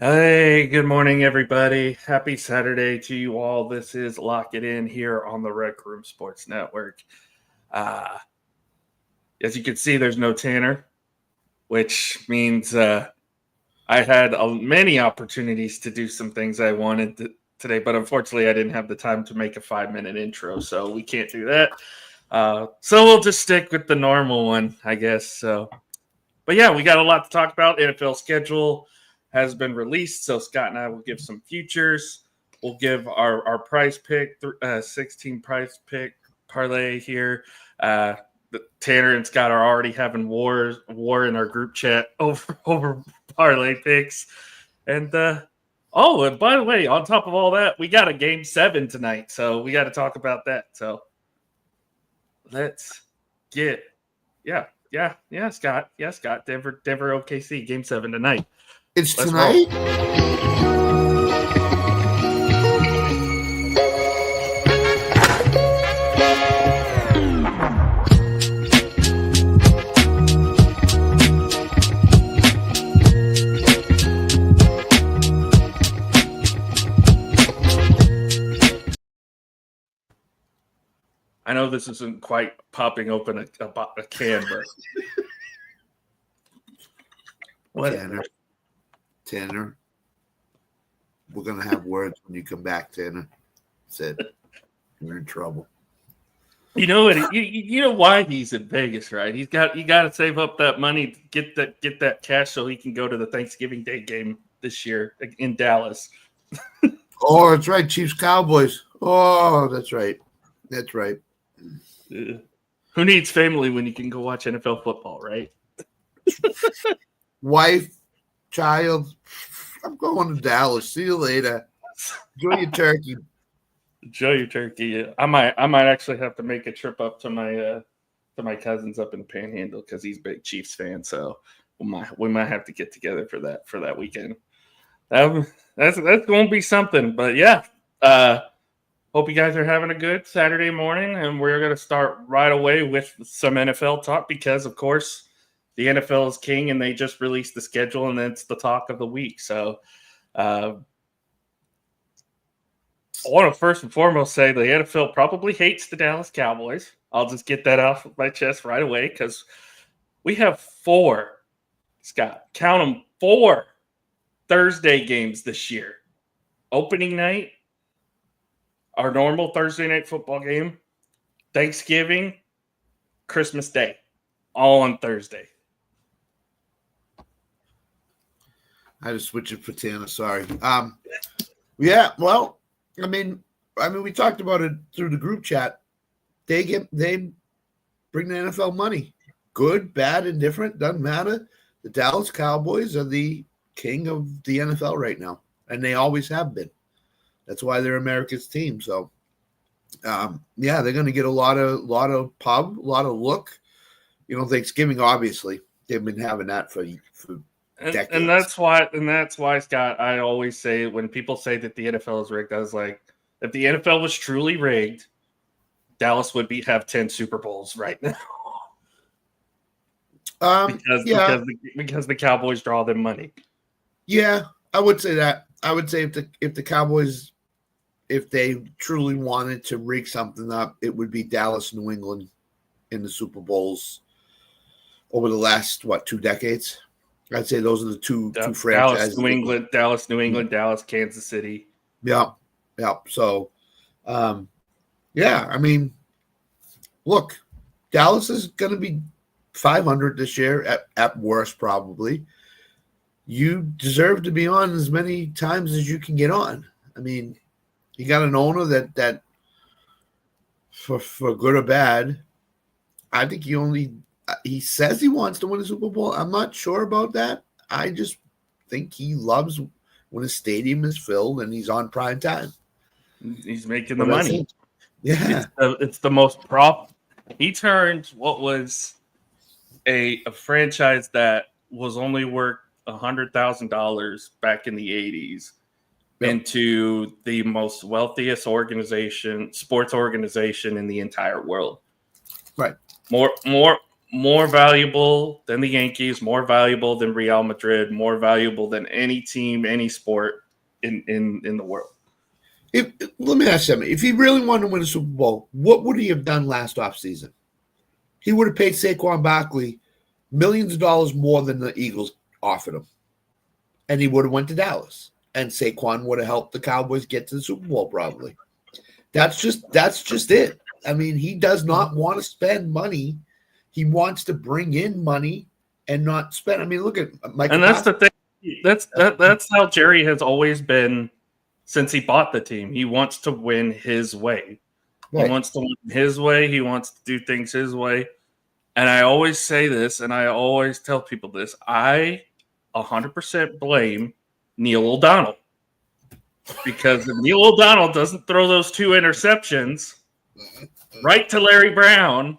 Hey, good morning, everybody. Happy Saturday to you all. This is Lock It In here on the Rec Room Sports Network. Uh, as you can see, there's no Tanner, which means I had many opportunities to do some things I wanted today, but unfortunately, I didn't have the time to make a 5-minute intro, so we can't do that. So we'll just stick with the normal one, I guess. But yeah, we got a lot to talk about. NFL schedule has been released, so Scott and I will give some futures. We'll give our prize pick, 16 prize pick parlay here. Tanner and Scott are already having war in our group chat over parlay picks. And and by the way, on top of all that, we got a game 7 tonight, so we got to talk about that. So let's get Scott. Yeah, Scott. Denver OKC game 7 tonight. It's tonight? I know this isn't quite popping open a can, but what? Tanner, we're gonna have words when you come back, Tanner. Said you're in trouble. You know what? You know why he's in Vegas, right? You got to save up that money to get that cash so he can go to the Thanksgiving Day game this year in Dallas. Oh, that's right, Chiefs Cowboys. Oh, that's right. That's right. Who needs family when you can go watch NFL football, right? Wife, child. I'm going to Dallas. See you later. Enjoy your turkey. Enjoy your turkey. I might actually have to make a trip up to my cousins up in the Panhandle because he's a big Chiefs fan. So we might have to get together for that weekend. That's going to be something. But yeah, hope you guys are having a good Saturday morning, and we're going to start right away with some NFL talk because, of course, the NFL is king, and they just released the schedule, and it's the talk of the week. So I want to first and foremost say the NFL probably hates the Dallas Cowboys. I'll just get that off my chest right away because we have 4, Scott, count them, 4 Thursday games this year. Opening night, our normal Thursday night football game, Thanksgiving, Christmas Day, all on Thursday. I had to switch it for Tanner. Sorry. Yeah. Well, I mean, we talked about it through the group chat. They bring the NFL money, good, bad, indifferent, doesn't matter. The Dallas Cowboys are the king of the NFL right now, and they always have been. That's why they're America's team. So, yeah, they're going to get a lot of pub, a lot of look. Thanksgiving, obviously, they've been having that for decades. And that's why, Scott, I always say when people say that the NFL is rigged, I was like, if the NFL was truly rigged, Dallas would have 10 Super Bowls right now. Because the Cowboys draw them money. Yeah, I would say that. I would say if the Cowboys, if they truly wanted to rig something up, it would be Dallas, New England in the Super Bowls over the last 2 decades. I'd say those are the two franchises. Dallas, New England, Dallas, Kansas City. Yeah. So, yeah, I mean, look, Dallas is going to be 500 this year at worst, probably. You deserve to be on as many times as you can get on. I mean, you got an owner that for good or bad, I think he says he wants to win a Super Bowl. I'm not sure about that. I just think he loves when his stadium is filled and he's on prime time. He's making the money. Yeah. It's the most profit. He turned what was a franchise that was only worth $100,000 back in the 80s into the most wealthiest sports organization in the entire world. Right. more valuable than the Yankees, more valuable than Real Madrid, more valuable than any team, any sport in the world. Let me ask you something. If he really wanted to win a Super Bowl, what would he have done last offseason? He would have paid Saquon Barkley millions of dollars more than the Eagles offered him. And he would have went to Dallas. And Saquon would have helped the Cowboys get to the Super Bowl probably. That's just it. I mean, he does not want to spend money. He wants to bring in money and not spend. I mean, look at Michael. And that's the thing. That's how Jerry has always been since he bought the team. He wants to win his way. Right. He wants to win his way. He wants to do things his way. And I always say this, and I always tell people this. I 100% blame Neil O'Donnell. Because if Neil O'Donnell doesn't throw those 2 interceptions right to Larry Brown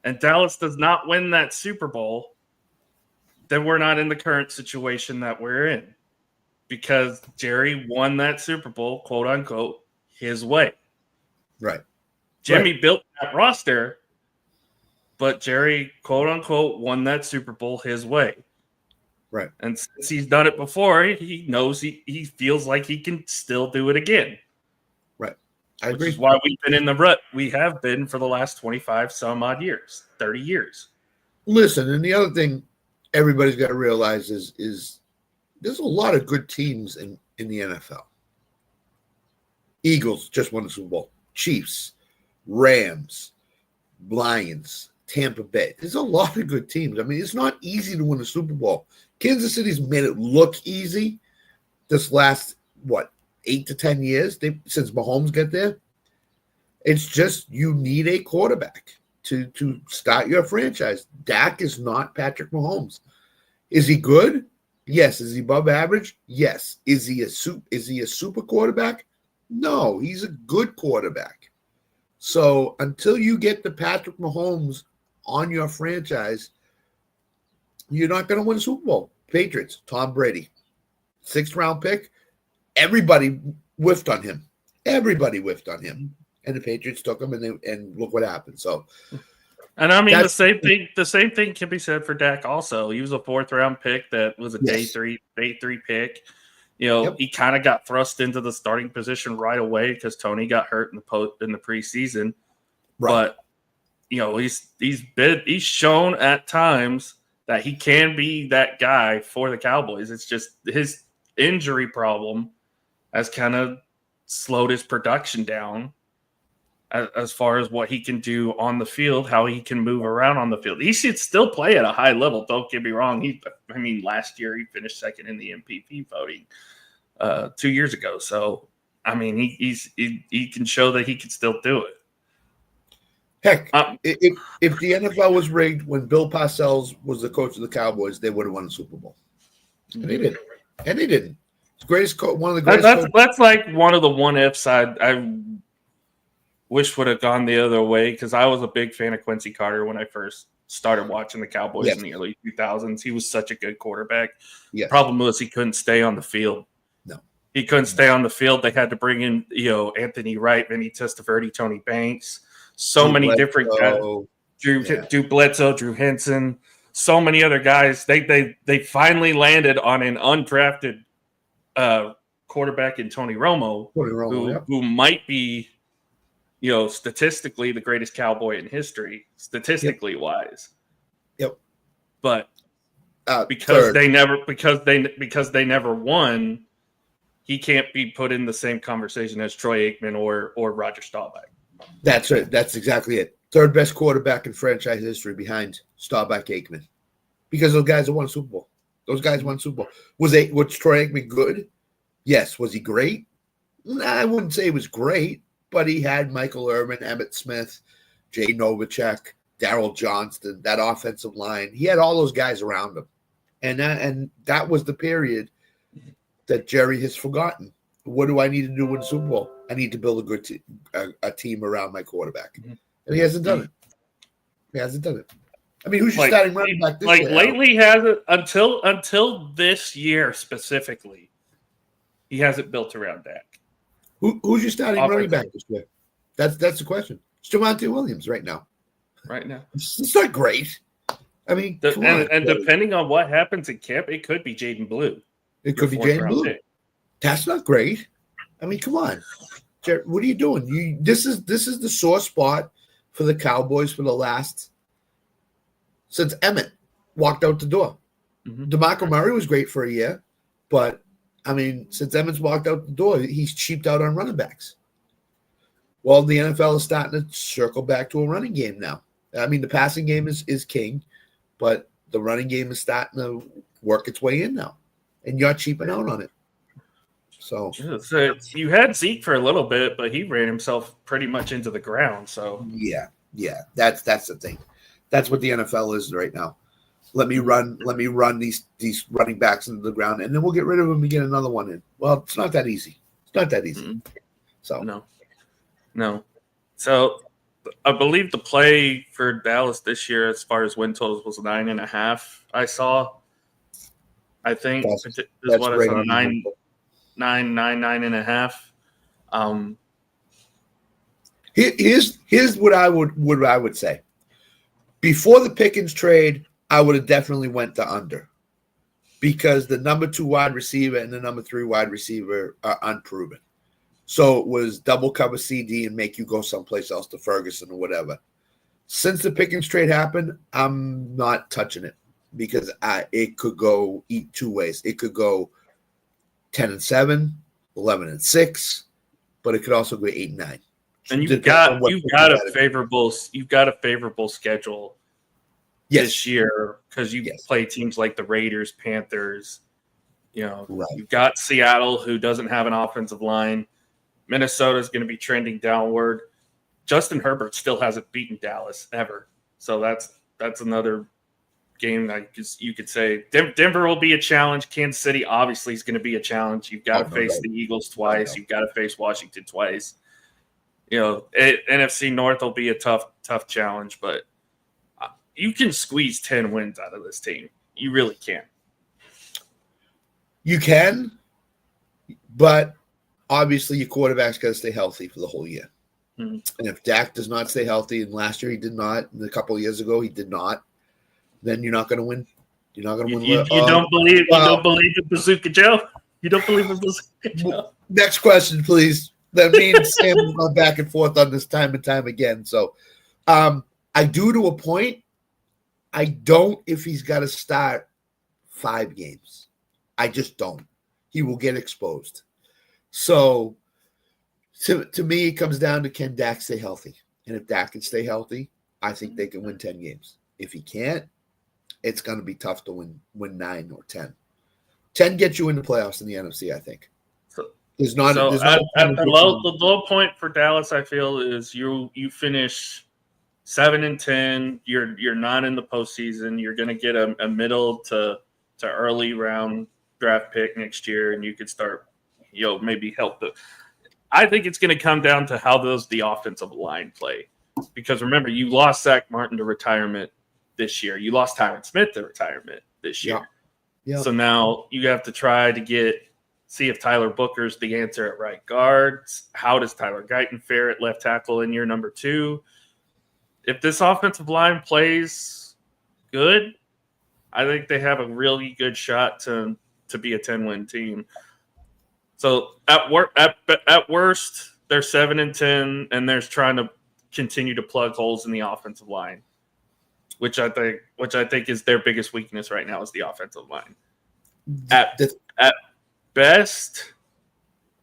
and Dallas does not win that Super Bowl, then we're not in the current situation that we're in. Because Jerry won that Super Bowl, quote unquote, his way. Right. Jimmy built that roster, but Jerry, quote unquote, won that Super Bowl his way. Right. And since he's done it before, he knows he feels like he can still do it again. Right. I agree. Which is why we've been in the rut we have been for the last 25 some odd years, 30 years. Listen, and the other thing everybody's got to realize is there's a lot of good teams in the NFL. Eagles just won the Super Bowl. Chiefs, Rams, Lions, Tampa Bay. There's a lot of good teams. I mean, it's not easy to win a Super Bowl. Kansas City's made it look easy this last, 8 to 10 years since Mahomes got there. It's just you need a quarterback to start your franchise. Dak is not Patrick Mahomes. Is he good? Yes. Is he above average? Yes. Is he a super quarterback? No, he's a good quarterback. So until you get the Patrick Mahomes on your franchise, you're not going to win a Super Bowl. Patriots, Tom Brady, 6th round pick. Everybody whiffed on him. And the Patriots took him, and look what happened. So, and I mean the same thing can be said for Dak. Also, he was a 4th round pick that was a day three pick. You know, He kind of got thrust into the starting position right away because Tony got hurt in the preseason. Right. But you know, he's shown at times that he can be that guy for the Cowboys. It's just his injury problem has kind of slowed his production down as far as what he can do on the field, how he can move around on the field. He should still play at a high level. Don't get me wrong. Last year he finished 2nd in the MVP voting 2 years ago. So, I mean, he can show that he can still do it. Heck, if the NFL was rigged when Bill Parcells was the coach of the Cowboys, they would have won the Super Bowl. And they didn't. It's one of the greatest. That's like one of the what ifs I wish would have gone the other way, because I was a big fan of Quincy Carter when I first started watching the Cowboys in the early 2000s. He was such a good quarterback. Yes. Problem was he couldn't stay on the field. No. He couldn't stay on the field. They had to bring in, Anthony Wright, Vinny Testaverde, Tony Banks. So Drew many Bledsoe. Different guys. Drew Bledsoe, Drew Henson, so many other guys. They finally landed on an undrafted quarterback in Tony Romo, who might be, statistically the greatest Cowboy in history, statistically wise. Yep. But because they never won, he can't be put in the same conversation as Troy Aikman or Roger Staubach. That's right. That's exactly it. 3rd best quarterback in franchise history behind Staubach, Aikman, because those guys have won a Super Bowl. Those guys won a Super Bowl. Was Troy Aikman good? Yes. Was he great? Nah, I wouldn't say he was great, but he had Michael Irvin, Emmitt Smith, Jay Novacek, Darryl Johnston, that offensive line. He had all those guys around him, and that was the period that Jerry has forgotten. What do I need to do with the Super Bowl? I need to build a good a team around my quarterback. And he hasn't done it. I mean, who's your starting running back this year? Lately hasn't until this year specifically. He hasn't built around Dak. Who's your starting running back this year? That's the question. It's Javonte Williams right now. right now. It's not great. I mean, come on. And depending on what happens in camp, it could be Jaden Blue. It could be Jaden Blue. That's not great. I mean, come on. Jared, what are you doing? This is the sore spot for the Cowboys for the last since Emmett walked out the door. Mm-hmm. DeMarco Murray was great for a year, but I mean, since Emmett's walked out the door, he's cheaped out on running backs. Well, the NFL is starting to circle back to a running game now. I mean, the passing game is king, but the running game is starting to work its way in now, and you're cheaping out on it. So you had Zeke for a little bit, but he ran himself pretty much into the ground. So yeah, that's the thing. That's what the NFL is right now. Let me run these running backs into the ground, and then we'll get rid of them and get another one in. Well, it's not that easy. It's not that easy. Mm-hmm. So no. So I believe the play for Dallas this year, as far as win totals, was 9.5. I saw. I think that's what I saw. 9.5. Here's what I would say. Before the Pickens trade, I would have definitely went to under, because the number 2 wide receiver and the number 3 wide receiver are unproven. So it was double cover CD and make you go someplace else to Ferguson or whatever. Since the Pickens trade happened, I'm not touching it, because it could go 2 ways. It could go 10-7, 11-6, but it could also go 8-9. And you've got a favorable schedule this year, because you play teams like the Raiders, Panthers. You've got Seattle, who doesn't have an offensive line. Minnesota's going to be trending downward. Justin Herbert still hasn't beaten Dallas ever, so that's another game that you could say Denver will be a challenge. Kansas City obviously is going to be a challenge. You've got to face the Eagles twice. You've got to face Washington twice. NFC North will be a tough challenge, but you can squeeze 10 wins out of this team. You really can. You can, but obviously your quarterback's got to stay healthy for the whole year. Mm-hmm. And if Dak does not stay healthy, and last year he did not, and a couple of years ago he did not, then you're not going to win. You're not going to win. You don't believe in Bazooka Joe? You don't believe in Bazooka Joe? Next question, please. That means Sam has gone back and forth on this time and time again. So I do to a point. I don't if he's got to start 5 games. I just don't. He will get exposed. So to me, it comes down to, can Dak stay healthy? And if Dak can stay healthy, I think they can win 10 games. If he can't, it's going to be tough to win 9 or 10. 10 gets you in the playoffs in the NFC, I think. At the low point for Dallas, I feel, is you finish 7-10. You're not in the postseason. You're going to get a middle to early round draft pick next year, and you could start, maybe help the. I think it's going to come down to how the offensive line play, because remember, you lost Zach Martin to retirement this year. You lost Tyron Smith to retirement this year. Yeah. So now you have to try to see if Tyler Booker's the answer at right guard. How does Tyler Guyton fare at left tackle in year number 2? If this offensive line plays good, I think they have a really good shot to be a 10-win team. So at worst, they're 7-10, and they're trying to continue to plug holes in the offensive line, which I think is their biggest weakness right now, is the offensive line. At best,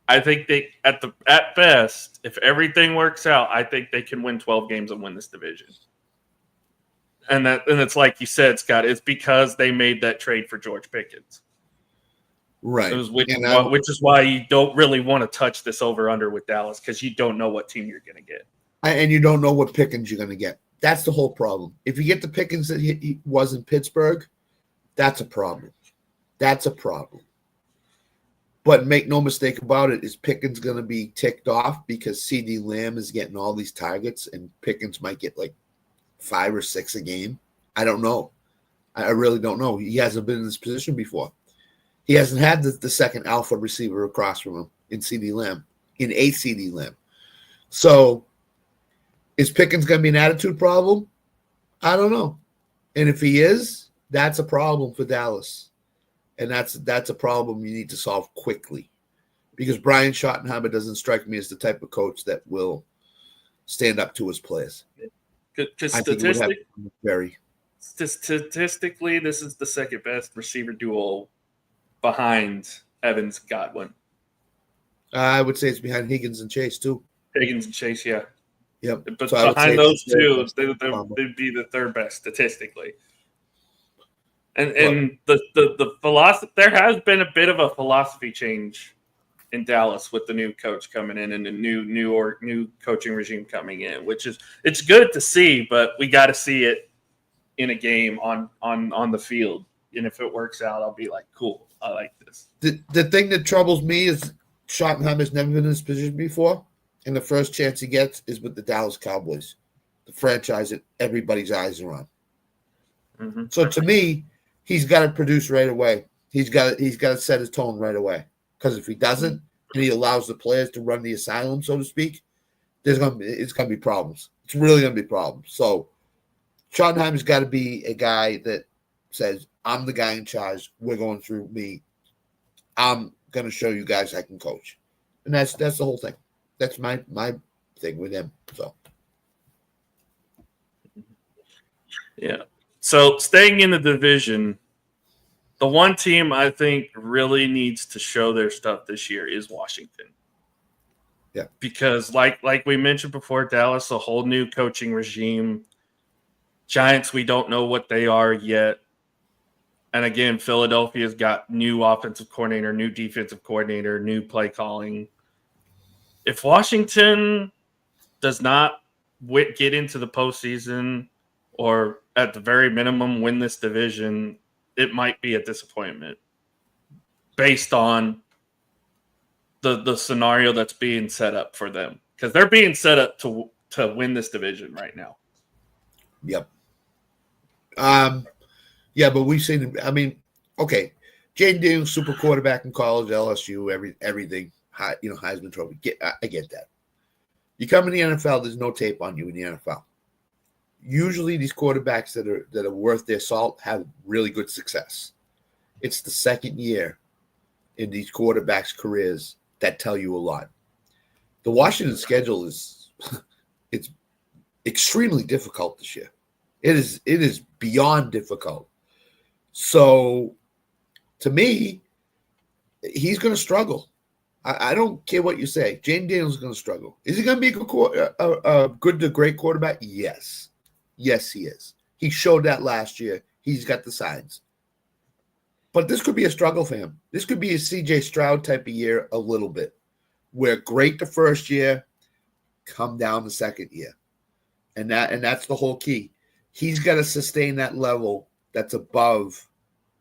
I think at best, if everything works out, I think they can win 12 games and win this division. And it's like you said, Scott, it's because they made that trade for George Pickens. Right. Which is why you don't really want to touch this over-under with Dallas, because you don't know what team you're going to get. And you don't know what Pickens you're going to get. That's the whole problem. If you get the Pickens that he was in Pittsburgh, that's a problem. That's a problem. But make no mistake about it, is Pickens going to be ticked off because CeeDee Lamb is getting all these targets and Pickens might get like 5 or 6 a game? I don't know. I really don't know. He hasn't been in this position before. He hasn't had the second alpha receiver across from him in CeeDee Lamb. So is Pickens going to be an attitude problem? I don't know. And if he is, that's a problem for Dallas. And that's a problem you need to solve quickly. Because Brian Schottenheimer doesn't strike me as the type of coach that will stand up to his players. Because I think it would have very statistically, this is the second best receiver duo behind Evans and Godwin. I would say it's behind Higgins and Chase too. Higgins and Chase, yeah. Yep. But So behind those two, they'd be the third best statistically. And the philosophy, there has been a bit of a philosophy change in Dallas with the new coach coming in and the new coaching regime coming in, which is it's good to see, but we got to see it in a game on the field. And if it works out, I'll be like, cool, I like this. The thing that troubles me is Schottenheimer's never been in this position before, and the first chance he gets is with the Dallas Cowboys, the franchise that everybody's eyes are on. Mm-hmm. So to me, he's got to produce right away. He's got to set his tone right away. Because if he doesn't, and he allows the players to run the asylum, so to speak, it's gonna be problems. It's really gonna be problems. So Schottenheimer's got to be a guy that says, "I'm the guy in charge. We're going through me. I'm gonna show you guys I can coach," and that's the whole thing. That's my thing with him. So yeah. So staying in the division. The one team I think really needs to show their stuff this year is Washington. Yeah. Because like we mentioned before, Dallas, a whole new coaching regime. Giants, we don't know what they are yet. And again, Philadelphia's got new offensive coordinator, new defensive coordinator, new play calling. If Washington does not get into the postseason or at the very minimum win this division, it might be a disappointment based on the scenario that's being set up for them, because they're being set up to win this division right now. Yep. Yeah, but we've seen. I mean, okay, Jaden Daniels, super quarterback in college, LSU, everything. Heisman Trophy. I get that. You come in the NFL, there's no tape on you in the NFL. Usually these quarterbacks that are worth their salt have really good success. It's the second year in these quarterbacks' careers that tell you a lot. The Washington schedule it's extremely difficult this year. It is beyond difficult. So to me, he's going to struggle. I don't care what you say. Jaden Daniels is going to struggle. Is he going to be a good to great quarterback? Yes. Yes, he is. He showed that last year. He's got the signs. But this could be a struggle for him. This could be a C.J. Stroud type of year a little bit, where great the first year, come down the second year. And that's the whole key. He's got to sustain that level that's above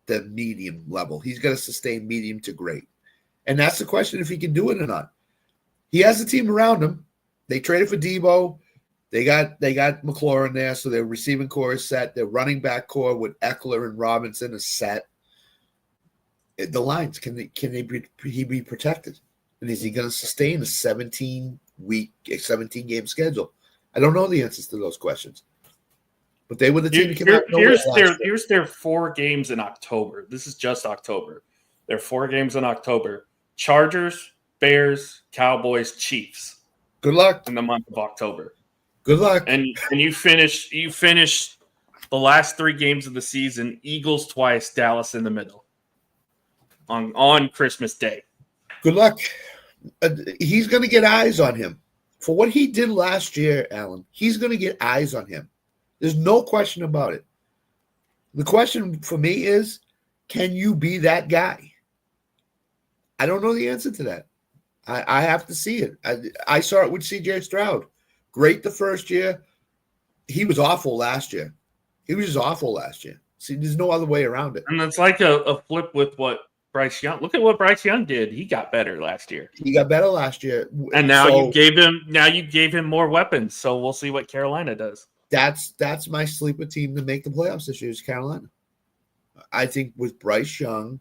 the medium level. He's got to sustain medium to great. And that's the question, if he can do it or not. He has a team around him. They traded for Debo. They got McLaurin there, so their receiving core is set. Their running back core with Eckler and Robinson is set. The lines, can he be protected? And is he going to sustain a 17-game schedule? I don't know the answers to those questions. But they were the team that came out. Here's their 4 games in October. This is just October. There are 4 games in October. Chargers, Bears, Cowboys, Chiefs. Good luck in the month of October. Good luck. And you finish the last 3 games of the season, Eagles twice, Dallas in the middle. On Christmas Day. Good luck. He's going to get eyes on him. For what he did last year, Alan, he's going to get eyes on him. There's no question about it. The question for me is, can you be that guy? I don't know the answer to that. I have to see it. I saw it with C.J. Stroud. Great the first year. He was awful last year. He was just awful last year. See, there's no other way around it. And it's like a flip with what Bryce Young. Look at what Bryce Young did. He got better last year. He got better last year. And now you gave him more weapons. So we'll see what Carolina does. That's my sleeper team to make the playoffs this year is Carolina. I think with Bryce Young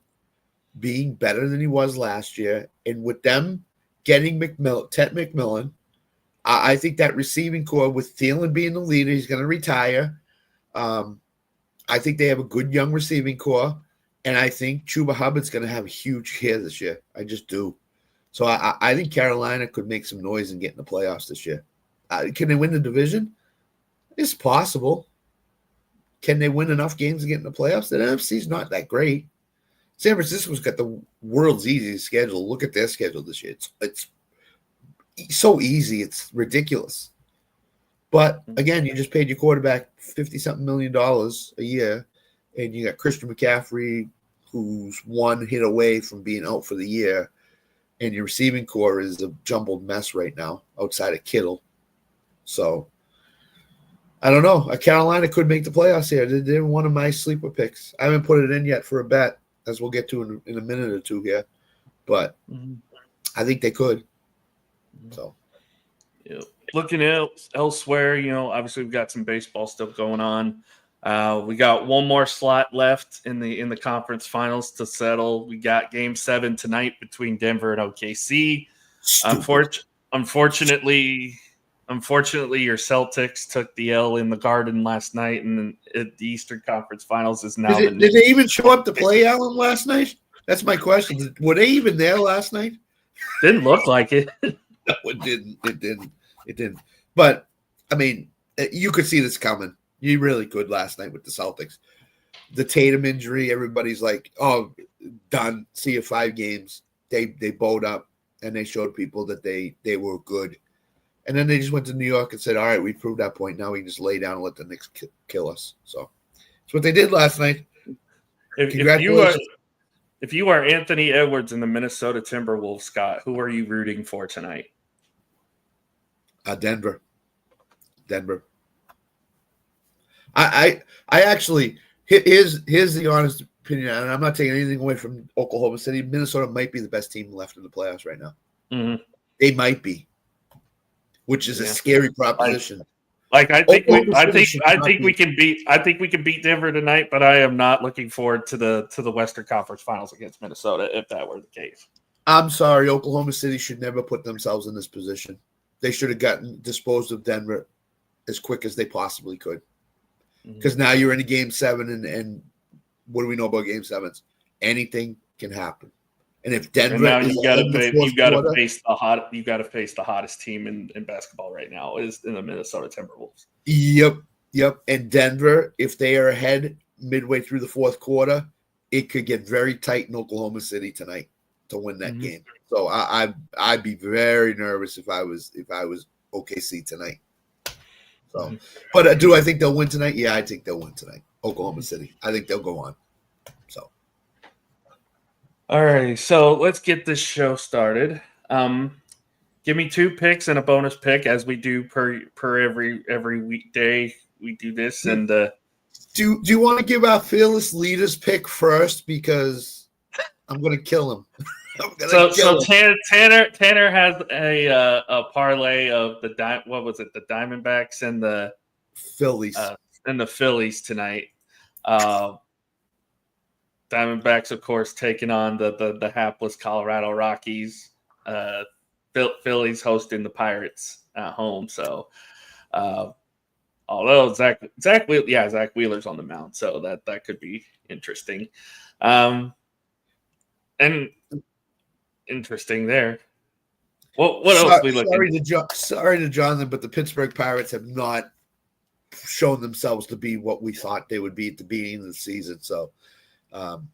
being better than he was last year, and with them getting Ted McMillan, I think that receiving core with Thielen being the leader, he's going to retire. I think they have a good young receiving core, and I think Chuba Hubbard's going to have a huge year this year. I just do. So I think Carolina could make some noise and get in the playoffs this year. Can they win the division? It's possible. Can they win enough games to get in the playoffs? The NFC's not that great. San Francisco's got the world's easiest schedule. Look at their schedule this year. It's so easy. It's ridiculous. But again, you just paid your quarterback $50-something million a year, and you got Christian McCaffrey, who's one hit away from being out for the year, and your receiving core is a jumbled mess right now outside of Kittle. So I don't know. Carolina could make the playoffs here. They're one of my sleeper picks. I haven't put it in yet for a bet, as we'll get to in a minute or two here, but I think they could. So. Yeah. Looking elsewhere, obviously we've got some baseball still going on. We got one more slot left in the conference finals to settle. We got Game 7 tonight between Denver and OKC. Unfortunately, your Celtics took the L in the Garden last night, and the Eastern Conference Finals is now. Did they even show up to play Allen last night? That's my question. Were they even there last night? Didn't look like it. No, it didn't. It didn't. But, I mean, you could see this coming. You really could last night with the Celtics. The Tatum injury, everybody's like, oh, done. See you 5 games. They bowed up, and they showed people that they were good. And then they just went to New York and said, all right, we proved that point. Now we can just lay down and let the Knicks kill us. So that's what they did last night. If you are Anthony Edwards in the Minnesota Timberwolves, Scott, who are you rooting for tonight? Denver. I actually, here's the honest opinion, and I'm not taking anything away from Oklahoma City. Minnesota might be the best team left in the playoffs right now. Mm-hmm. They might be, which is a scary proposition. I think we can beat Denver tonight, but I am not looking forward to the Western Conference Finals against Minnesota if that were the case. I'm sorry, Oklahoma City should never put themselves in this position. They should have gotten disposed of Denver as quick as they possibly could. Because now you're in a Game 7, and what do we know about Game 7s? Anything can happen. And if Denver, you got to face the hottest team in basketball right now is in the Minnesota Timberwolves. Yep. And Denver, if they are ahead midway through the fourth quarter, it could get very tight in Oklahoma City tonight to win that game. So I'd be very nervous if I was OKC tonight. So, but do I think they'll win tonight? Yeah, I think they'll win tonight. Oklahoma City. I think they'll go on. So, all right. So let's get this show started. Give me 2 picks and a bonus pick, as we do per every weekday. We do this, and do you want to give our fearless leaders pick first, because I'm going to kill him. So Tanner has a parlay of the Diamondbacks and the Phillies tonight. Diamondbacks, of course, taking on the hapless Colorado Rockies. Phillies hosting the Pirates at home. So, although Zach Wheeler's on the mound, so that could be interesting. And interesting there. What else are we looking? Sorry to Jonathan, but the Pittsburgh Pirates have not shown themselves to be what we thought they would be at the beginning of the season. So, I'm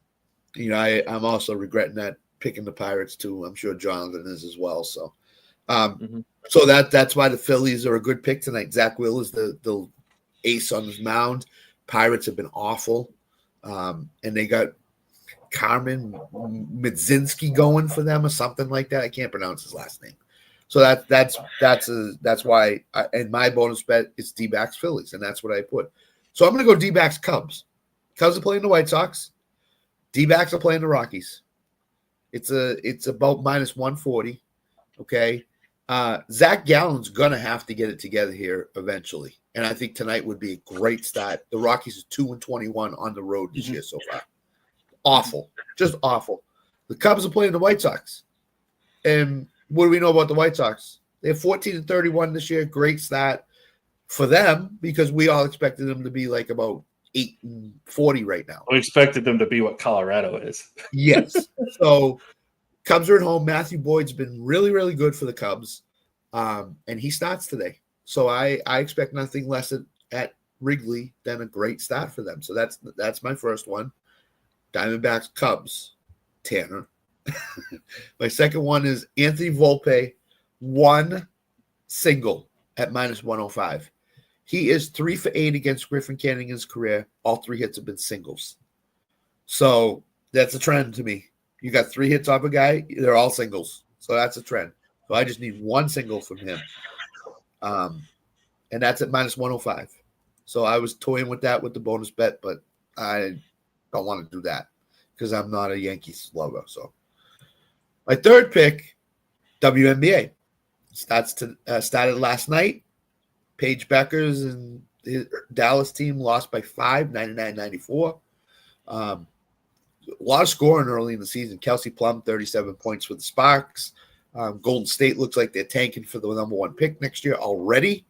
also regretting that, picking the Pirates too. I'm sure Jonathan is as well. So, so that's why the Phillies are a good pick tonight. Zach Will is the ace on his mound. Pirates have been awful, and they got Carmen Midzinski going for them or something like that. I can't pronounce his last name. So that's why and my bonus bet is D-backs Phillies, and that's what I put. So I'm going to go D-backs Cubs. Cubs are playing the White Sox. D-backs are playing the Rockies. It's about minus 140. Okay. Zach Gallen's going to have to get it together here eventually. And I think tonight would be a great start. The Rockies are 2-21 on the road this year so far. Awful. Just awful. The Cubs are playing the White Sox. And what do we know about the White Sox? They're 14-31 this year. Great start. for them because we all expected them to be like about 8-40 right now. We expected them to be what Colorado is. Yes. So Cubs are at home. Matthew Boyd's been really, really good for the Cubs, and he starts today. So I expect nothing less at Wrigley than a great start for them. So that's my first one. Diamondbacks, Cubs, Tanner. My second one is Anthony Volpe, one single at -105. He is 3 for 8 against Griffin Canning in his career. All 3 hits have been singles. So that's a trend to me. You got 3 hits off a guy, they're all singles. So that's a trend. So I just need one single from him. And that's at -105. So I was toying with that with the bonus bet, but I don't want to do that because I'm not a Yankees lover. So my third pick, WNBA. Started last night. Paige Beckers and the Dallas team lost by 5, 99-94. A lot of scoring early in the season. Kelsey Plum, 37 points for the Sparks. Golden State looks like they're tanking for the number 1 pick next year already.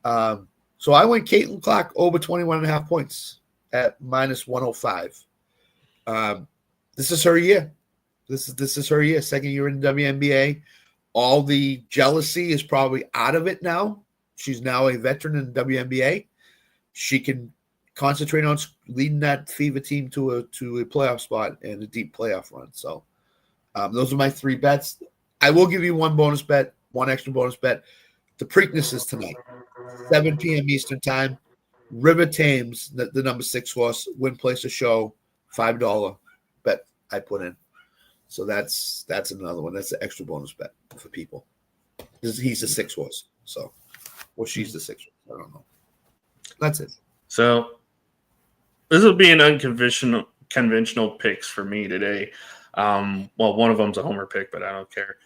So I went Caitlin Clark over 21.5 points at -105. This is her year. This is her year. Second year in the WNBA. All the jealousy is probably out of it now. She's now a veteran in the WNBA. She can concentrate on leading that Fever team to a playoff spot and a deep playoff run. So those are my 3 bets. I will give you one bonus bet, one extra bonus bet. The Preakness is tonight, 7 p.m. Eastern time. River Thames, the number 6 horse, win place a show, $5 bet I put in. So that's another one. That's an extra bonus bet for people. He's the 6 horse. So, or she's the 6 horse. I don't know. That's it. So this will be an conventional picks for me today. Well, one of them's a homer pick, but I don't care.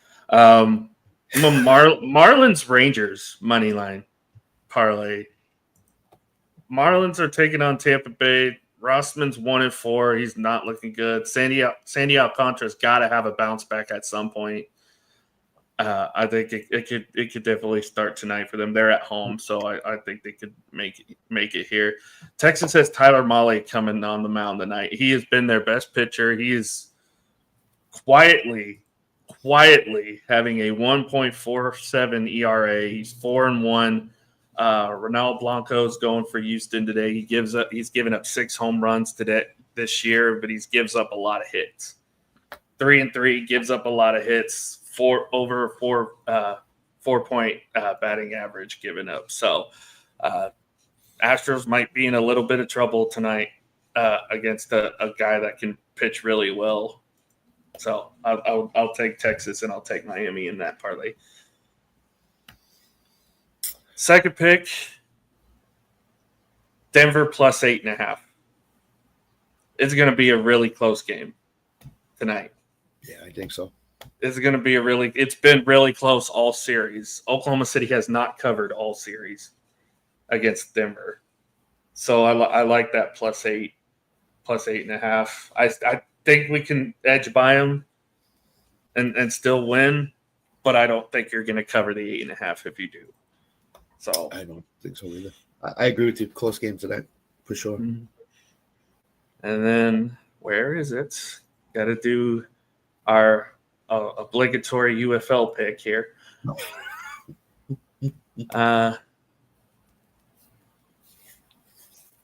Marlins Rangers money line parlay. Marlins are taking on Tampa Bay. Rossman's 1-4. He's not looking good. Sandy Alcantara's got to have a bounce back at some point. I think it could definitely start tonight for them. They're at home, so I think they could make it here. Texas has Tyler Mahle coming on the mound tonight. He has been their best pitcher. He is quietly having a 1.47 ERA. He's 4-1. Ronaldo Blanco's going for Houston today. He's given up 6 home runs this year, but he gives up a lot of hits. 3-3, gives up a lot of hits. 4-point batting average given up. So Astros might be in a little bit of trouble tonight against a guy that can pitch really well. So I'll take Texas and I'll take Miami in that parlay. Second pick, Denver plus 8.5. It's going to be a really close game tonight. Yeah, I think so. It's going to be it's been really close all series. Oklahoma City has not covered all series against Denver. So I like that plus 8.5. I think we can edge by them and still win, but I don't think you're going to cover the 8.5 if you do. So I don't think so either. I agree with you. Close game tonight, for sure. Mm-hmm. And then where is it? Got to do our obligatory UFL pick here.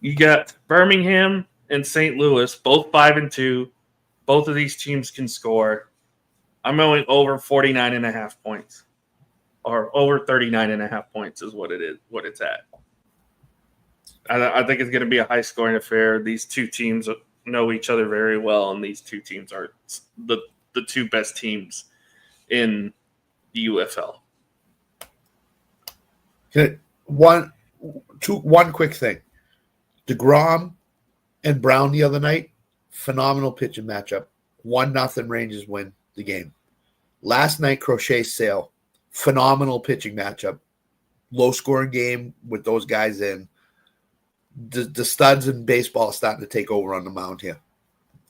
You got Birmingham and St. Louis, both 5-2. Both of these teams can score. I'm going over 49.5 points. Or over 39.5 points is what it's at. I think it's going to be a high-scoring affair. These two teams know each other very well, and these two teams are the 2 best teams in the UFL. Okay, one quick thing. DeGrom and Brown the other night, phenomenal pitching matchup. 1-0 Rangers win the game. Last night, Crochet Sale, phenomenal pitching matchup. Low-scoring game with those guys in. The studs in baseball are starting to take over on the mound here.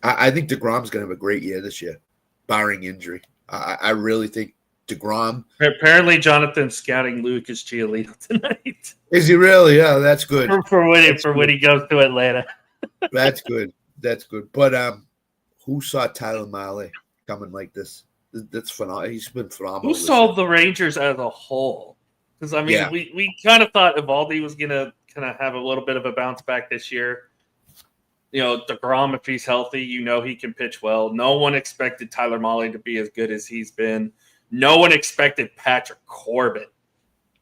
I think DeGrom's going to have a great year this year, barring injury. I really think DeGrom. Apparently, Jonathan's scouting Lucas Giolito tonight. Is he really? Yeah, that's good. for when he goes to Atlanta. That's good. That's good. But who saw Tyler Mahle coming like this? That's phenomenal. He's been phenomenal. Who saw the Rangers as a whole? Because, I mean, Yeah. we kind of thought Evaldi was going to kind of have a little bit of a bounce back this year. You know, DeGrom, if he's healthy, he can pitch well. No one expected Tyler Mahle to be as good as he's been. No one expected Patrick Corbin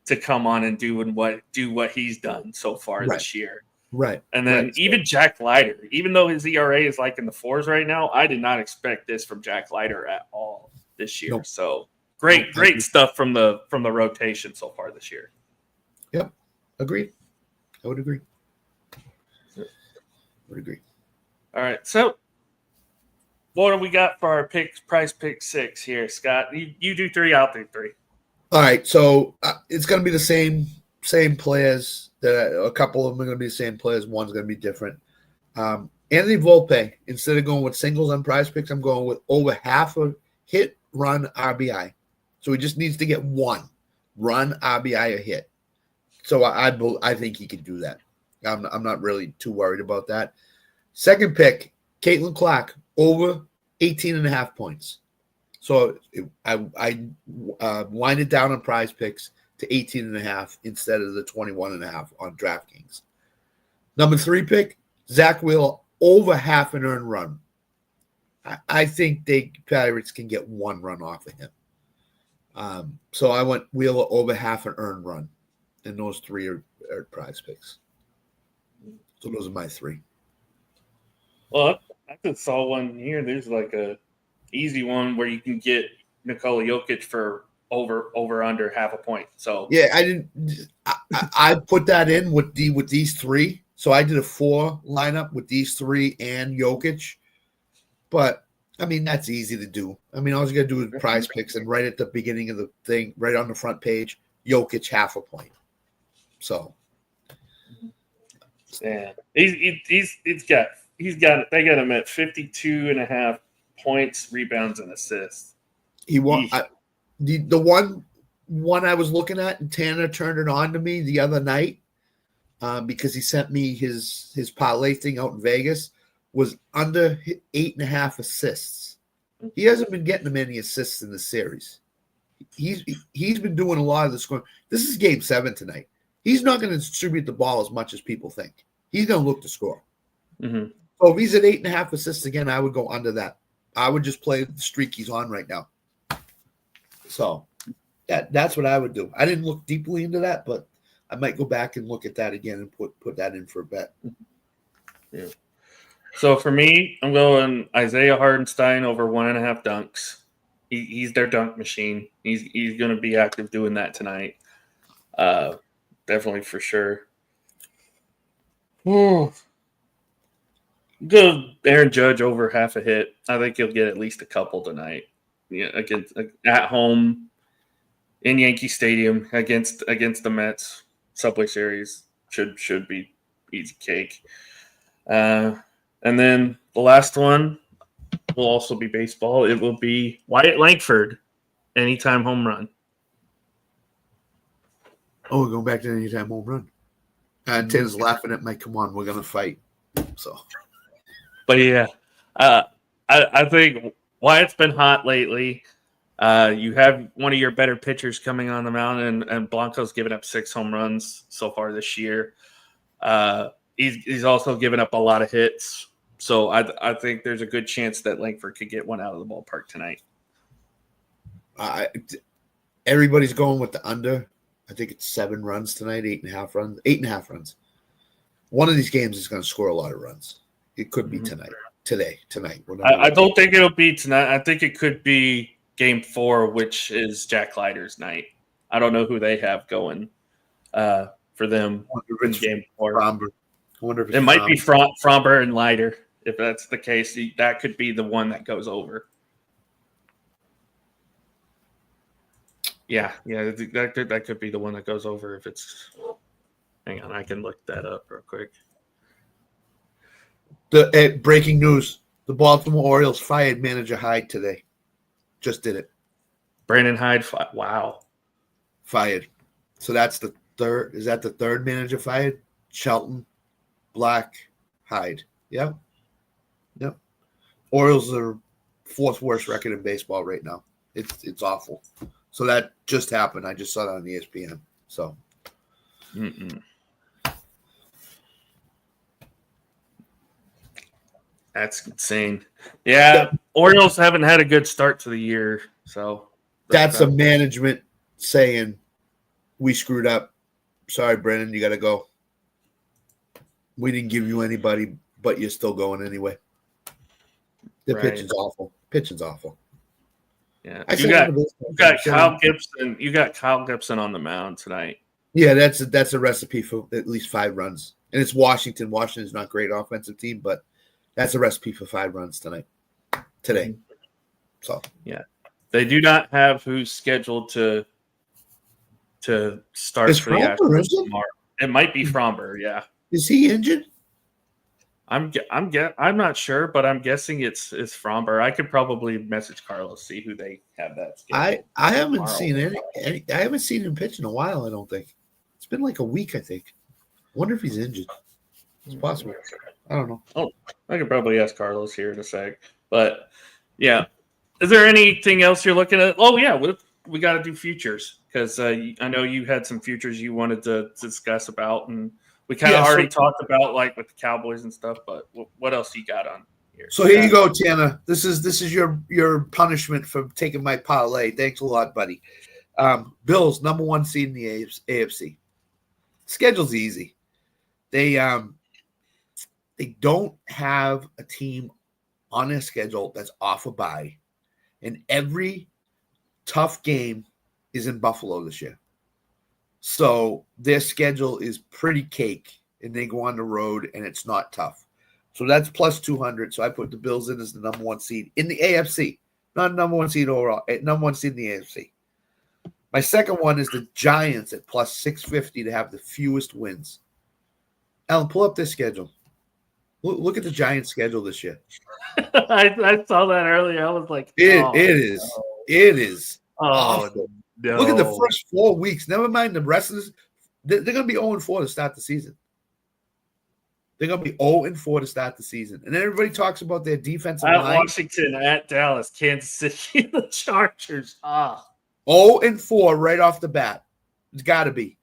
to come on and do what he's done so far this year. Right. And then even Jack Leiter, even though his ERA is like in the 4s right now, I did not expect this from Jack Leiter at all this year. Nope. So great stuff from the rotation so far this year. Yep. Agreed. I would agree. All right. So what do we got for our price pick 6 here, Scott? You do 3, I'll do 3. All right. So it's going to be the same players. A couple of them are going to be the same players. One's going to be different. Anthony Volpe, instead of going with singles on prize picks, I'm going with over half a hit, run, RBI. So he just needs to get one run, RBI, or hit. So I think he can do that. I'm not really too worried about that. Second pick, Caitlin Clark, over 18.5 points. So I wind it down on prize picks to 18.5 instead of the 21.5 on DraftKings. Number 3 pick, Zach Wheeler, over half an earned run. I think the Pirates can get one run off of him. So I went Wheeler over half an earned run. And those 3 are prize picks. So those are my 3. Well, I just saw one here. There's like a easy one where you can get Nikola Jokic for over under half a point. So yeah, I put that in with these 3. So I did a 4 lineup with these 3 and Jokic. But I mean, that's easy to do. I mean, all you got to do is prize picks, and right at the beginning of the thing, right on the front page, Jokic half a point. So yeah, he's got they got him at 52.5 points, rebounds, and assists. He won. The one I was looking at, and Tanner turned it on to me the other night because he sent me his parlay thing out in Vegas, was under 8.5 assists. He hasn't been getting many assists in the series. He's been doing a lot of the scoring. This is game 7 tonight. He's not going to distribute the ball as much as people think. He's going to look to score. Mm-hmm. So if he's at 8.5 assists again, I would go under that. I would just play the streak he's on right now. So that's what I would do. I didn't look deeply into that, but I might go back and look at that again and put that in for a bet. Yeah. So for me, I'm going Isaiah Hardenstein over 1.5 dunks. He's their dunk machine. He's going to be active doing that tonight. Definitely for sure. Go Aaron Judge over half a hit. I think he'll get at least a couple tonight. Yeah, against at home in Yankee Stadium against the Mets. Subway Series should be easy cake. And then the last one will also be baseball. It will be Wyatt Langford, anytime home run. Oh, we're going back to anytime home run. Tan's laughing at my, come on, we're going to fight. So, but yeah, I think Wyatt's been hot lately. You have one of your better pitchers coming on the mound, and Blanco's given up 6 home runs so far this year. He's also given up a lot of hits. So I think there's a good chance that Langford could get one out of the ballpark tonight. Everybody's going with the under. I think it's 7 runs tonight, 8.5 runs. 8.5 runs. One of these games is going to score a lot of runs. It could be tonight. I don't think it'll be tonight. I think it could be game 4, which is Jack Leiter's night. I don't know who they have going for them in game 4. It might be Fromber and Leiter. If that's the case, that could be the one that goes over. Yeah, that could be the one that goes over if it's. Hang on, I can look that up real quick. Breaking news: the Baltimore Orioles fired manager Hyde today. Just did it. Brandon Hyde. Wow. Fired. So that's the third. Is that the third manager fired? Shelton, Black, Hyde. Yep. Orioles are fourth worst record in baseball right now. It's awful. So that just happened. I just saw that on ESPN. So. That's insane. Yeah, Orioles haven't had a good start to the year. So that's a management saying, we screwed up. Sorry, Brennan, you got to go. We didn't give you anybody, but you're still going anyway. The pitching's awful. Yeah, you got Kyle Gibson. You got Kyle Gibson on the mound tonight. Yeah, that's a recipe for at least 5 runs. And it's Washington. Washington's not a great offensive team, but that's a recipe for 5 runs today. So yeah, they do not have who's scheduled to start for the Astros tomorrow. It might be Fromber. Yeah, is he injured? I'm not sure, but I'm guessing it's Fromber. I could probably message Carlos, see who they have that scheduled. I haven't seen any. I haven't seen him pitch in a while. I don't think it's been like a week. I think. I wonder if he's injured. It's possible. I don't know. Oh, I could probably ask Carlos here in a sec. But yeah, is there anything else you're looking at? Oh yeah, we got to do futures because I know you had some futures you wanted to discuss about, and we kind of already talked about like with the Cowboys and stuff. But what else you got on here? So here you go, Tanner. This is your punishment for taking my parlay. Thanks a lot, buddy. Bills #1 seed in the AFC. Schedule's easy. They don't have a team on their schedule that's off a bye, and every tough game is in Buffalo this year. So their schedule is pretty cake, and they go on the road, and it's not tough. So that's plus 200. So I put the Bills in as the #1 seed in the AFC, not #1 seed overall, #1 seed in the AFC. My second one is the Giants at plus 650 to have the fewest wins. Alan, pull up their schedule. Look at the Giants' schedule this year. I saw that earlier. I was like, it is. Oh, no. Look at the first 4 weeks. Never mind the rest of this. They're going to be 0-4 to start the season. They're going to be 0-4 to start the season. And then everybody talks about their defensive line. Washington, at Dallas, Kansas City, the Chargers. 0-4 right off the bat. It's got to be.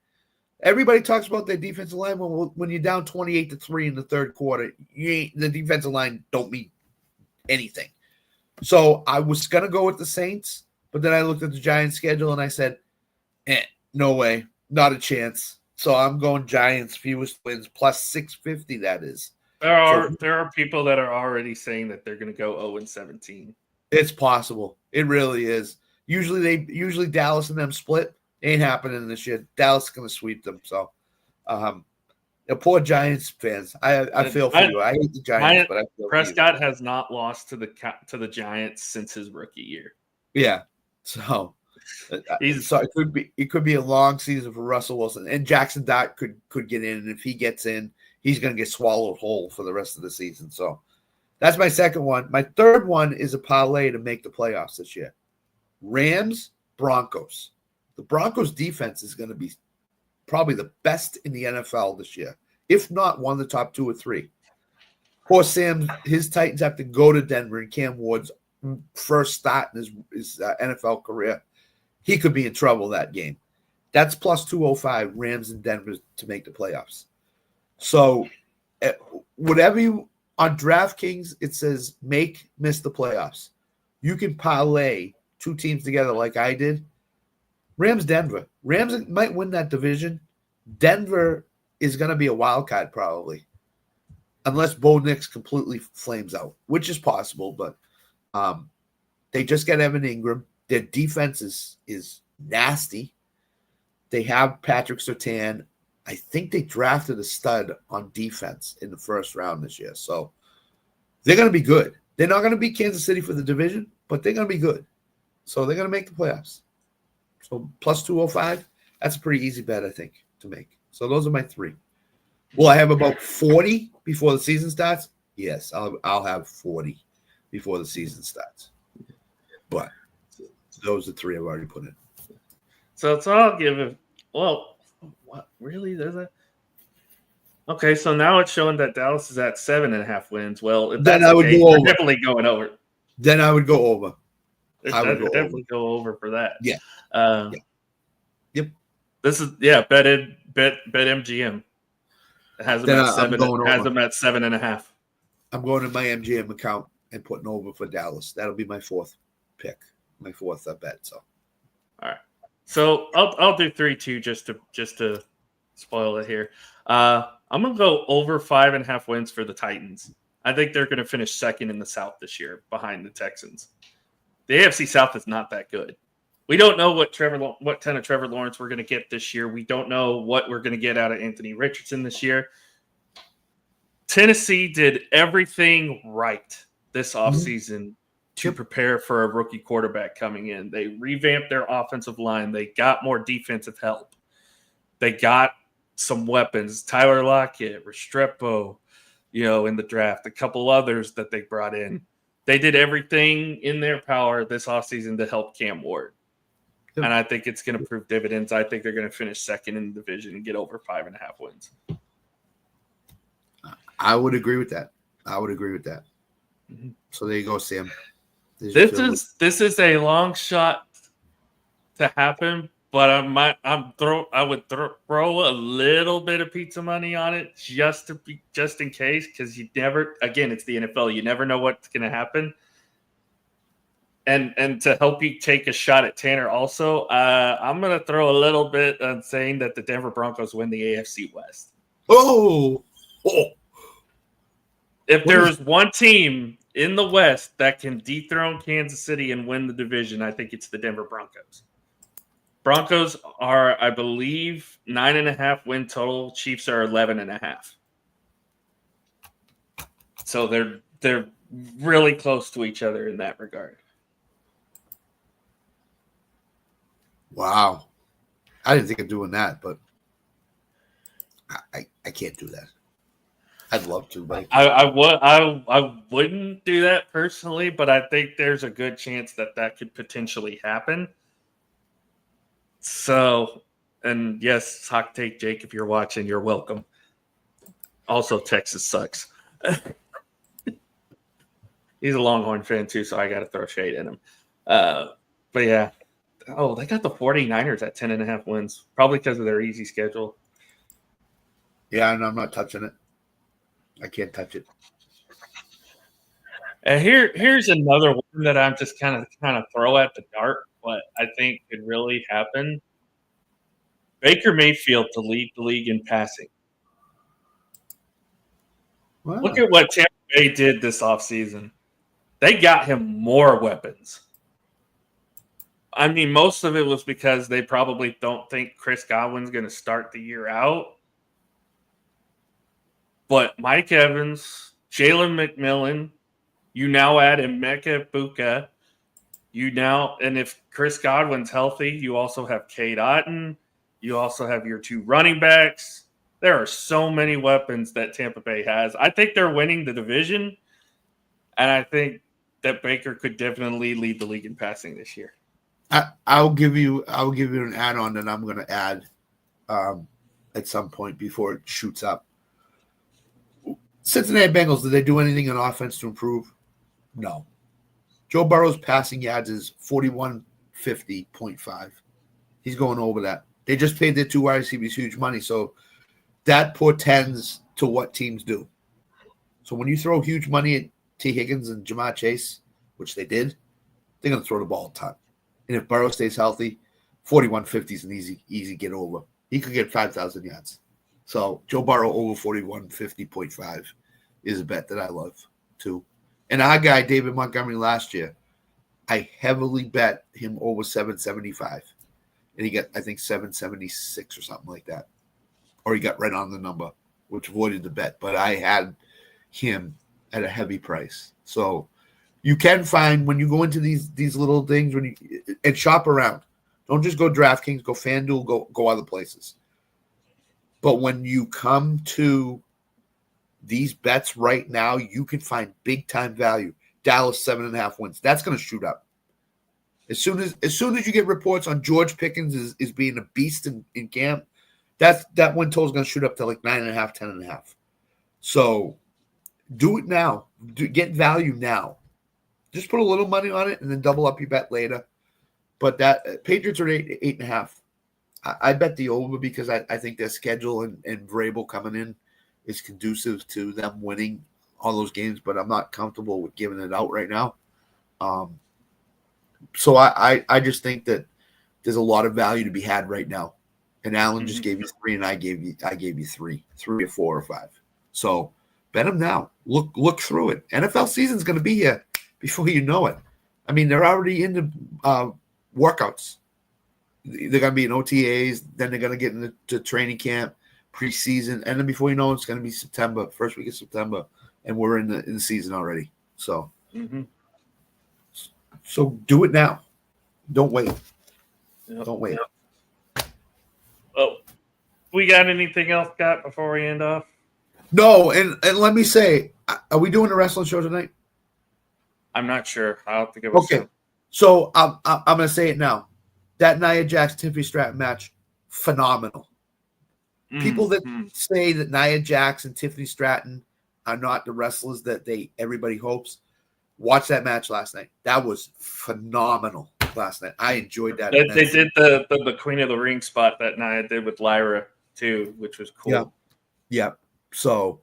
Everybody talks about their defensive line when you're down 28-3 in the third quarter. The defensive line don't mean anything. So I was going to go with the Saints, but then I looked at the Giants' schedule and I said, no way, not a chance. So I'm going Giants, fewest wins, plus 650, that is. There are people that are already saying that they're going to go 0-17. It's possible. It really is. Usually Dallas and them split. Ain't happening this year. Dallas is going to sweep them. So, poor Giants fans. I feel for you. I hate the Giants, but I feel Prescott has not lost to the Giants since his rookie year. Yeah. So it could be a long season for Russell Wilson, and Jackson Dart could get in, and if he gets in, he's going to get swallowed whole for the rest of the season. So that's my second one. My third one is a parlay to make the playoffs this year. Rams, Broncos. The Broncos defense is going to be probably the best in the NFL this year, if not one of the top 2 or 3. Poor Sam, his Titans have to go to Denver in Cam Ward's first start in his NFL career. He could be in trouble that game. That's plus 205, Rams and Denver to make the playoffs. So whatever you on DraftKings, it says miss the playoffs. You can parlay 2 teams together like I did. Rams, Denver. Rams might win that division. Denver is going to be a wild card probably, unless Bo Nix completely flames out, which is possible. But they just got Evan Ingram. Their defense is nasty. They have Patrick Surtain. I think they drafted a stud on defense in the first round this year. So they're going to be good. They're not going to beat Kansas City for the division, but they're going to be good. So they're going to make the playoffs. So plus 205, that's a pretty easy bet, I think, to make. So those are my 3. Will I have about 40 before the season starts? Yes, I'll have 40 before the season starts. But Those are 3 I've already put in. So I'll give it. Well, what really does it? Okay, so now it's showing that Dallas is at 7.5 wins. Well, if Then that's I the would case, go they're over. definitely going over. Then I would go over. I would definitely go over for that. Yeah. Yeah. Yep. This is bet MGM. It has them Then at I'm 7. going Has over. them at 7.5. I'm going to my MGM account and putting over for Dallas. That'll be my 4th pick, my 4th bet. So, all right. So I'll do 3-2 just to spoil it here. I'm gonna go over 5.5 wins for the Titans. I think they're going to finish second in the South this year behind the Texans. The AFC South is not that good. We don't know what kind of Trevor Lawrence we're going to get this year. We don't know what we're going to get out of Anthony Richardson this year. Tennessee did everything right this offseason to prepare for a rookie quarterback coming in. They revamped their offensive line. They got more defensive help. They got some weapons. Tyler Lockett, Restrepo, in the draft. A couple others that they brought in. They did everything in their power this offseason to help Cam Ward. And I think it's going to prove dividends. I think they're going to finish second in the division and get over 5.5 wins. I would agree with that. Mm-hmm. So there you go, Sam. This is a long shot to happen, but I would throw a little bit of pizza money on it just in case, because it's the NFL. You never know what's going to happen. And to help you take a shot at Tanner also, I'm going to throw a little bit on saying that the Denver Broncos win the AFC West. Oh. If there is one team in the West that can dethrone Kansas City and win the division, I think it's the Denver Broncos. Broncos are, I believe, 9.5 win total. Chiefs are 11.5. So they're really close to each other in that regard. Wow. I didn't think of doing that, but I can't do that. I'd love to, but I wouldn't do that personally, but I think there's a good chance that could potentially happen. So, and yes, hot take, Jake, if you're watching, you're welcome. Also, Texas sucks. He's a Longhorn fan too, so I got to throw shade at him. But yeah. Oh, they got the 49ers at 10.5 wins, probably because of their easy schedule. Yeah, and I'm not touching it. I can't touch it. And here's another one that I'm just kind of throw at the dart, but I think could really happen. Baker Mayfield to lead the league in passing. Wow. Look at what Tampa Bay did this offseason. They got him more weapons. I mean, most of it was because they probably don't think Chris Godwin's going to start the year out. But Mike Evans, Jalen McMillan, you now add Emeka Buka. And if Chris Godwin's healthy, you also have Cade Otton. You also have your 2 running backs. There are so many weapons that Tampa Bay has. I think they're winning the division, and I think that Baker could definitely lead the league in passing this year. I'll give you an add-on that I'm going to add at some point before it shoots up. Cincinnati Bengals, did they do anything on offense to improve? No. Joe Burrow's passing yards is 4150.5. He's going over that. They just paid their 2 wide receivers huge money, so that portends to what teams do. So when you throw huge money at T. Higgins and Jamar Chase, which they did, they're going to throw the ball a ton. And if Burrow stays healthy, 4150 is an easy get over. He could get 5,000 yards. So Joe Burrow over 4150.5 is a bet that I love too. And our guy, David Montgomery, last year, I heavily bet him over 775. And he got, I think, 776 or something like that. Or he got right on the number, which avoided the bet. But I had him at a heavy price. So you can find, when you go into these little things, and shop around. Don't just go DraftKings, go FanDuel, go other places. But when you come to these bets right now, you can find big time value. Dallas 7.5 wins. That's going to shoot up. As soon as you get reports on George Pickens is being a beast in camp, that win total is going to shoot up to like 9.5, 10.5. So do it now. Get value now. Just put a little money on it and then double up your bet later. But that Patriots are 8.5. I bet the over because I think their schedule and Vrabel coming in is conducive to them winning all those games, but I'm not comfortable with giving it out right now. So I just think that there's a lot of value to be had right now. And Alan just gave you 3, and I gave you 3 or 4 or 5. So bet them now. Look through it. NFL season's going to be here before you know it. I mean, they're already in the workouts. They're going to be in OTAs. Then they're going to get into training camp, preseason, and then before you know it, it's going to be September, first week of September, and we're in the season already. So, so do it now. Don't wait. Yep. Don't wait. Yep. Oh, we got anything else, Scott, before we end off? No, and let me say, are we doing a wrestling show tonight? I'm not sure. I'll have to give it Okay. So I'm going to say it now. That Nia Jax Tiffany Stratton match, phenomenal. People that say that Nia Jax and Tiffany Stratton are not the wrestlers that everybody hopes, watch that match last night. That was phenomenal last night. I enjoyed that. They did the Queen of the Ring spot that Nia did with Lyra too, which was cool. Yeah. So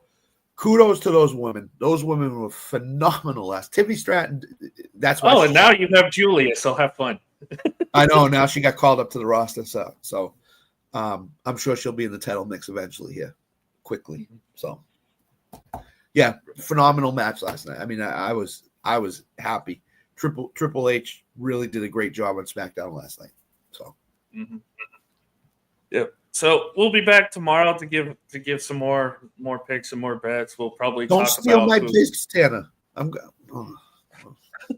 kudos to those women. Those women were phenomenal last. Tiffany Stratton, that's why. Oh, and now you have Julia, so have fun. I know. Now she got called up to the roster, so I'm sure she'll be in the title mix eventually here, quickly. So, yeah, phenomenal match last night. I mean, I was happy. Triple H really did a great job on SmackDown last night. So, Yep. So we'll be back tomorrow to give some more picks and more bets. We'll probably don't talk steal about my picks, Tanner.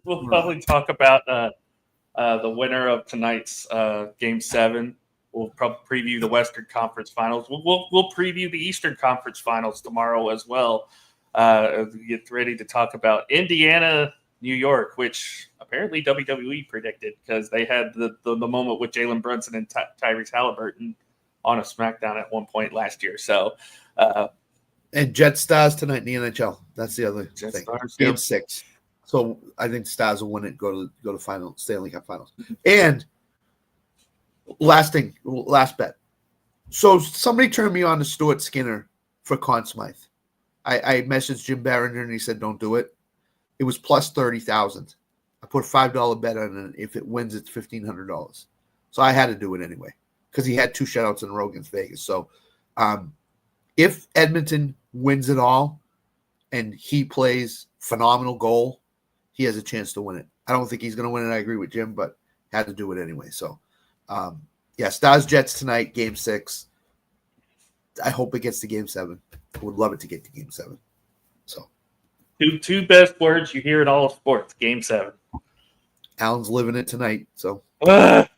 We'll probably talk about the winner of tonight's Game 7. We'll probably preview the Western Conference Finals. We'll preview the Eastern Conference Finals tomorrow as well. As we get ready to talk about Indiana, New York, which apparently WWE predicted because they had the moment with Jalen Brunson and Tyrese Halliburton on a SmackDown at one point last year. So, and Jet Stars tonight in the NHL. That's the other thing. Stars, Game 6. So I think the Stars will win it. Go to final Stanley Cup Finals. And last bet. So somebody turned me on to Stuart Skinner for Conn Smythe. I messaged Jim Barringer and he said don't do it. It was plus 30,000. I put a $5 bet on it. If it wins, it's $1,500. So I had to do it anyway because he had 2 shutouts in a row against Vegas. So if Edmonton wins it all and he plays phenomenal goal, he has a chance to win it. I don't think he's going to win it. I agree with Jim, but had to do it anyway. So, Stars Jets tonight, Game 6. I hope it gets to Game 7. I would love it to get to Game 7. So, two best words you hear in all of sports: Game 7. Alan's living it tonight. So, the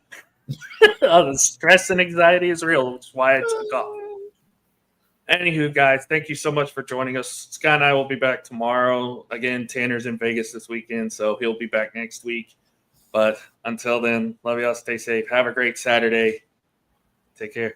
stress and anxiety is real, which is why I took off. Anywho, guys, thank you so much for joining us. Scott and I will be back tomorrow. Again, Tanner's in Vegas this weekend, so he'll be back next week. But until then, love y'all. Stay safe. Have a great Saturday. Take care.